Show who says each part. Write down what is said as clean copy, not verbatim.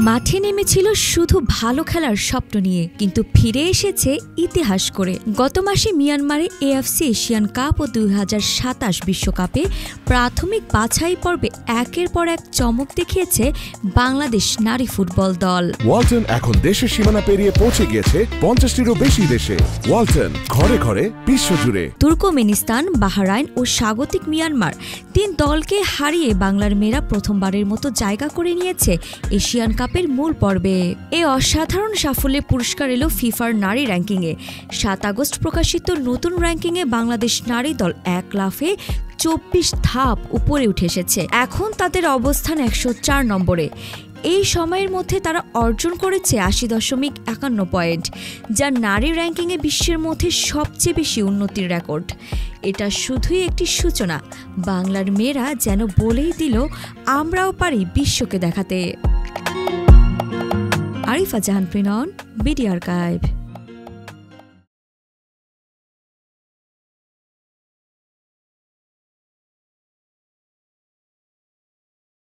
Speaker 1: মাঠে নেমেছিল শুধু ভালো খেলার স্বপ্ন নিয়ে, কিন্তু ফিরে এসেছে ইতিহাস করে। গত মাসে মিয়ানমারে এএফসি এশিয়ান কাপ ও 2027 বিশ্বকাপে প্রাথমিক বাছাই পর্বে একের পর এক চমক দেখিয়েছে বাংলাদেশ নারী ফুটবল দল।
Speaker 2: ওয়ালটন এখন দেশের সীমানা পেরিয়ে পৌঁছে গিয়েছে 50টিরও বেশি দেশে। ওয়ালটন, ঘরে ঘরে বিশ্বজুড়ে।
Speaker 1: তুর্কমেনিস্তান, বাহরাইন ও স্বাগতিক মিয়ানমার 3 দলকে হারিয়ে বাংলার মেয়েরা প্রথমবারের মতো জায়গা করে নিয়েছে এশিয়ান কাপের মূল পর্বে। এই অসাধারণ সাফল্যে পুরস্কার এলো ফিফার নারী র্যাঙ্কিংয়ে। 7 আগস্ট প্রকাশিত নতুন র্যাঙ্কিংয়ে বাংলাদেশ নারী দল 1 লাফে 24 ধাপ উপরে উঠে এসেছে। এখন তাদের অবস্থান 104 নম্বরে। এই সময়ের মধ্যে তারা অর্জন করেছে 80.51 পয়েন্ট, যা নারী র্যাঙ্কিংয়ে বিশ্বের মধ্যে সবচেয়ে বেশি উন্নতির রেকর্ড। এটা শুধুই একটি সূচনা। বাংলার মেয়েরা যেন বলেই দিল, আমরাও পারি বিশ্বকে দেখাতে। আরিফা জাহান প্রিনন, বিডি আর্কাইভ।